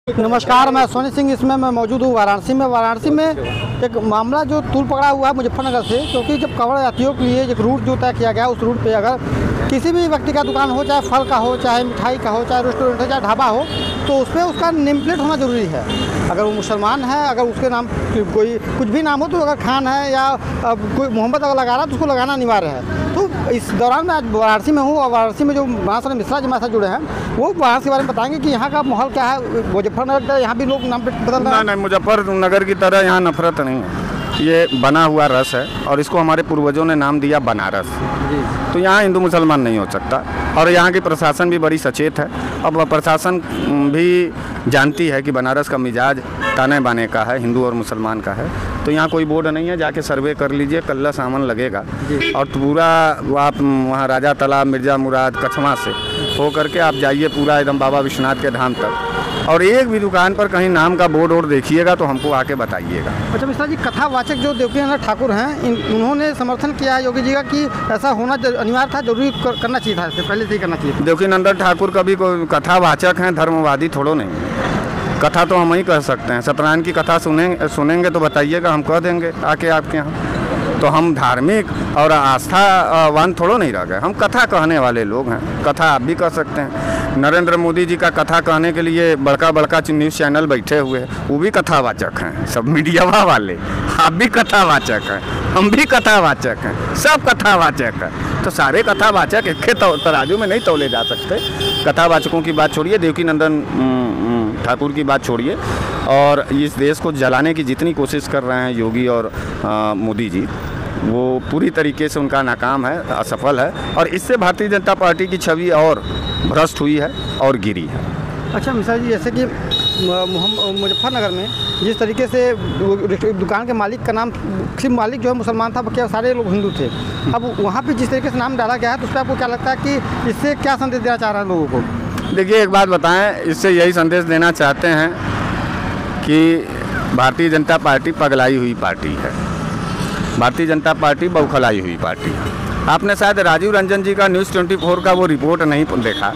नमस्कार, मैं सोनी सिंह। इसमें मैं मौजूद हूँ वाराणसी में एक मामला जो तूल पकड़ा हुआ है मुजफ्फरनगर से, क्योंकि जब कांवड़ यात्रियों के लिए एक रूट जो तय किया गया, उस रूट पे अगर किसी भी व्यक्ति का दुकान हो, चाहे फल का हो, चाहे मिठाई का हो, चाहे रेस्टोरेंट हो, चाहे ढाबा हो, तो उस पर उसका नेम प्लेट होना ज़रूरी है। अगर वो मुसलमान है, अगर उसके नाम कोई कुछ भी नाम हो, तो अगर खान है या कोई मोहम्मद अगर लगा रहा है तो उसको लगाना अनिवार्य है। तो इस दौरान मैं आज वाराणसी में हूँ और वाराणसी में जो महाशय मिश्रा जी हमारे साथ जुड़े हैं, वो वाराणसी के बारे में बताएंगे कि यहाँ का माहौल क्या है। मुजफ्फरनगर यहाँ भी लोग नाम प्लेट बदल रहे हैं? नहीं, मुजफ्फरनगर की तरह यहाँ नफरत नहीं है। ये बना हुआ रस है और इसको हमारे पूर्वजों ने नाम दिया बनारस। तो यहाँ हिंदू मुसलमान नहीं हो सकता और यहाँ की प्रशासन भी बड़ी सचेत है। अब प्रशासन भी जानती है कि बनारस का मिजाज ताने बाने का है, हिंदू और मुसलमान का है। तो यहाँ कोई बोर्ड नहीं है, जाके सर्वे कर लीजिए, कल्ला सामान लगेगा और पूरा आप वहाँ राजा तालाब, मिर्ज़ा मुराद, कछवा से हो करके आप जाइए पूरा एकदम बाबा विश्वनाथ के धाम तक, और एक भी दुकान पर कहीं नाम का बोर्ड और देखिएगा तो हमको आके बताइएगा। अच्छा मिश्रा जी, कथावाचक जो देवकीनंदन ठाकुर हैं, उन्होंने समर्थन किया है योगी जी का कि ऐसा होना अनिवार्य था, जरूरी करना चाहिए था, इससे पहले से ही करना चाहिए था। देवकीनंदन ठाकुर कभी कोई कथावाचक हैं, धर्मवादी थोड़ो नहीं। कथा तो हम ही कह सकते हैं। सत्यनारायण की कथा सुनेंगे तो बताइएगा, हम कह देंगे आके आपके यहाँ। तो हम धार्मिक और आस्थावान थोड़ो नहीं रह गए, हम कथा कहने वाले लोग हैं। कथा आप भी कह सकते हैं। नरेंद्र मोदी जी का कथा कहने के लिए बड़का न्यूज़ चैनल बैठे हुए हैं, वो भी कथावाचक हैं। सब मीडिया वाले, आप भी कथावाचक हैं, हम भी कथावाचक हैं, सब कथावाचक हैं। तो सारे कथावाचक एक तराजू में नहीं तौले जा सकते। कथावाचकों की बात छोड़िए, देवकीनंदन ठाकुर की बात छोड़िए, और इस देश को जलाने की जितनी कोशिश कर रहे हैं योगी और मोदी जी, वो पूरी तरीके से उनका नाकाम है, असफल है। और इससे भारतीय जनता पार्टी की छवि और भ्रष्ट हुई है और गिरी है। अच्छा मिश्रा जी, जैसे कि मुजफ्फरनगर में जिस तरीके से दुकान के मालिक का नाम, सिर्फ मालिक जो है मुसलमान था, बाकी सारे लोग हिंदू थे। अब वहाँ पे जिस तरीके से नाम डाला गया है, तो उस पर आपको क्या लगता है कि इससे क्या संदेश देना चाह रहे हैं लोगों को? देखिए, एक बात बताएं, इससे यही संदेश देना चाहते हैं कि भारतीय जनता पार्टी पगलाई हुई पार्टी है, भारतीय जनता पार्टी बौखलाई हुई पार्टी है। आपने शायद राजीव रंजन जी का न्यूज़ 24 का वो रिपोर्ट नहीं देखा,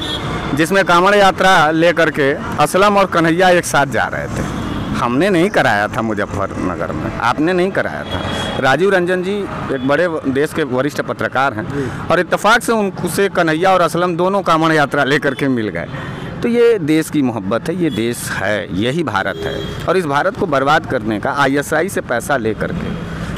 जिसमें कांवड़ यात्रा लेकर के असलम और कन्हैया एक साथ जा रहे थे। हमने नहीं कराया था मुजफ्फरनगर में, आपने नहीं कराया था। राजीव रंजन जी एक बड़े देश के वरिष्ठ पत्रकार हैं और इत्तेफाक से उनसे कन्हैया और असलम दोनों कांवड़ यात्रा लेकर के मिल गए। तो ये देश की मोहब्बत है, ये देश है, यही भारत है। और इस भारत को बर्बाद करने का ISI से पैसा ले करके,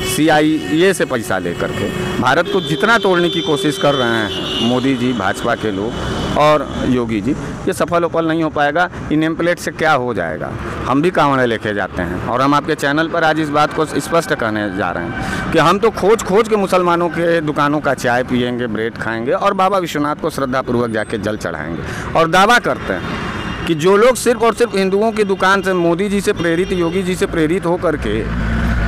CIA से पैसा ले करके भारत को जितना तोड़ने की कोशिश कर रहे हैं मोदी जी, भाजपा के लोग और योगी जी, ये सफल उपल नहीं हो पाएगा। इन नेम प्लेट से क्या हो जाएगा? हम भी कांवड़े लेके जाते हैं और हम आपके चैनल पर आज इस बात को स्पष्ट कहने जा रहे हैं कि हम तो खोज के मुसलमानों के दुकानों का चाय पिएंगे, ब्रेड खाएंगे और बाबा विश्वनाथ को श्रद्धापूर्वक जाके जल चढ़ाएंगे। और दावा करते हैं कि जो लोग सिर्फ और सिर्फ हिंदुओं की दुकान से, मोदी जी से प्रेरित, योगी जी से प्रेरित होकर के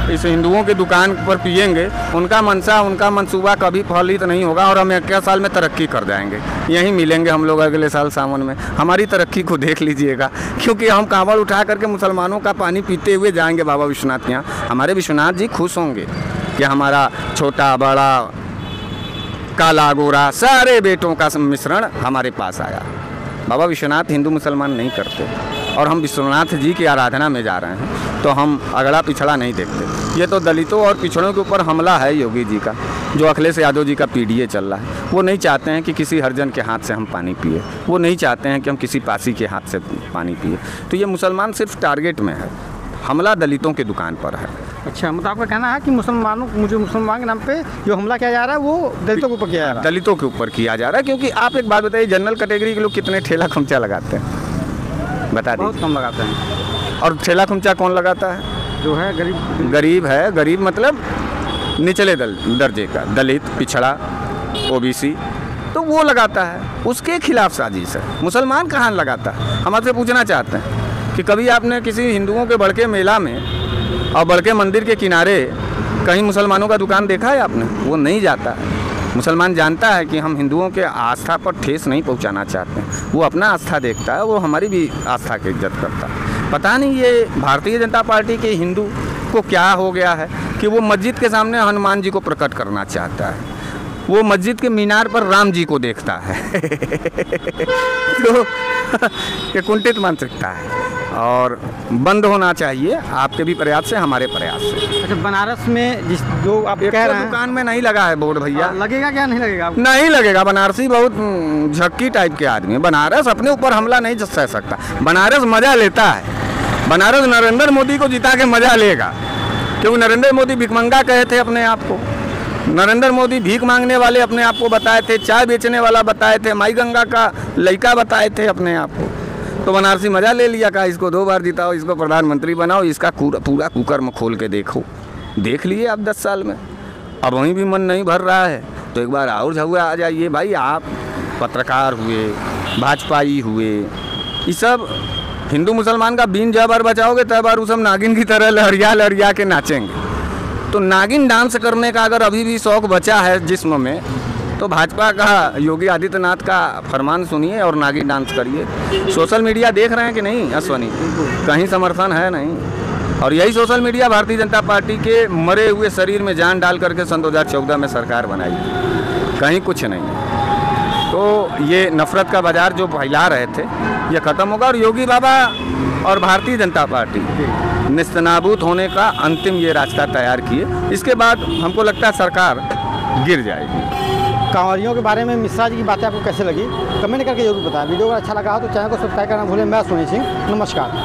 इस हिंदुओं की दुकान पर पिएंगे, उनका मनसा, उनका मंसूबा कभी फलित नहीं होगा और हम 21 साल में तरक्की कर जाएंगे। यहीं मिलेंगे हम लोग अगले साल सावन में। हमारी तरक्की को देख लीजिएगा, क्योंकि हम कांवड़ उठा करके मुसलमानों का पानी पीते हुए जाएंगे बाबा विश्वनाथ के यहाँ। हमारे विश्वनाथ जी खुश होंगे कि हमारा छोटा बड़ा काला गोरा सारे बेटों का मिश्रण हमारे पास आया। बाबा विश्वनाथ हिंदू मुसलमान नहीं करते और हम विश्वनाथ जी की आराधना में जा रहे हैं, तो हम अगड़ा पिछड़ा नहीं देखते। ये तो दलितों और पिछड़ों के ऊपर हमला है योगी जी का, जो अखिलेश यादव जी का PDA चल रहा है। वो नहीं चाहते हैं कि किसी हरिजन के हाथ से हम पानी पिए, वो नहीं चाहते हैं कि हम किसी पासी के हाथ से पानी पिए। तो ये मुसलमान सिर्फ टारगेट में है, हमला दलितों की दुकान पर है। अच्छा, मतलब आपका कहना है कि मुसलमान के नाम पे जो हमला किया जा रहा है वो दलितों के ऊपर किया जा रहा है? दलितों के ऊपर किया जा रहा है, क्योंकि आप एक बात बताइए, जनरल कैटेगरी के लोग कितने ठेला खुमचा लगाते हैं? बता दीजिए। बहुत कम लगाते हैं। और ठेला खुमचा कौन लगाता है? जो है गरीब है। गरीब मतलब निचले दर्जे का, दलित, पिछड़ा, OBC, तो वो लगाता है। उसके खिलाफ साजिश है। मुसलमान कहाँ लगाता है? हम आपसे पूछना चाहते हैं कि कभी आपने किसी हिंदुओं के बड़के मेला में और बड़के मंदिर के किनारे कहीं मुसलमानों का दुकान देखा है आपने? वो नहीं जाता है। मुसलमान जानता है कि हम हिंदुओं के आस्था पर ठेस नहीं पहुंचाना चाहते हैं। वो अपना आस्था देखता है, वो हमारी भी आस्था की इज्जत करता है। पता नहीं ये भारतीय जनता पार्टी के हिंदू को क्या हो गया है कि वो मस्जिद के सामने हनुमान जी को प्रकट करना चाहता है, वो मस्जिद के मीनार पर राम जी को देखता है तो ये कुंठित मानसिकता है। और बंद होना चाहिए, आपके भी प्रयास से, हमारे प्रयास से। अच्छा, बनारस में जिस जो आप एक कह तो रहे हैं, दुकान में नहीं लगा है बोर्ड भैया। लगेगा क्या, नहीं लगेगा? नहीं लगेगा। बनारसी बहुत झक्की टाइप के आदमी है। बनारस अपने ऊपर हमला नहीं सह सकता। बनारस मजा लेता है। बनारस नरेंद्र मोदी को जिता के मजा लेगा, क्योंकि नरेंद्र मोदी भिखमंगा कहे थे अपने आप को। नरेंद्र मोदी भीख मांगने वाले अपने आप को बताए थे, चाय बेचने वाला बताए थे, माई गंगा का लड़का बताए थे अपने आप को। तो बनारसी मजा ले लिया, कहा इसको 2 बार जिताओ, इसको प्रधानमंत्री बनाओ, इसका पूरा कुकर्म खोल के देखो। देख लिए आप 10 साल में, अब वहीं भी मन नहीं भर रहा है तो एक बार और झुआ आ जाइए भाई। आप पत्रकार हुए, भाजपाई हुए, ये सब हिंदू मुसलमान का बीन जब बार बचाओगे तब बार वो सब नागिन की तरह लहरिया लहरिया के नाचेंगे। तो नागिन डांस करने का अगर अभी भी शौक बचा है जिस्म में, तो भाजपा का, योगी आदित्यनाथ का फरमान सुनिए और नागिन डांस करिए। सोशल मीडिया देख रहे हैं कि नहीं अश्वनी? कहीं समर्थन है नहीं। और यही social media Bharatiya Janata party के मरे हुए शरीर में जान डाल करके सन 2014 में सरकार बनाई, कहीं कुछ नहीं। तो ये नफरत का बाजार जो फैला रहे थे ये ख़त्म होगा, और योगी बाबा और भारतीय जनता पार्टी निस्तनाबूद होने का अंतिम ये रास्ता तैयार किए। इसके बाद हमको लगता है सरकार गिर जाएगी। कांवरियों के बारे में मिश्रा जी की बातें आपको कैसे लगी, कमेंट करके जरूर बताएं। वीडियो अगर अच्छा लगा हो तो चैनल को सब्सक्राइब करना भूलें। मैं सुनील सिंह, नमस्कार।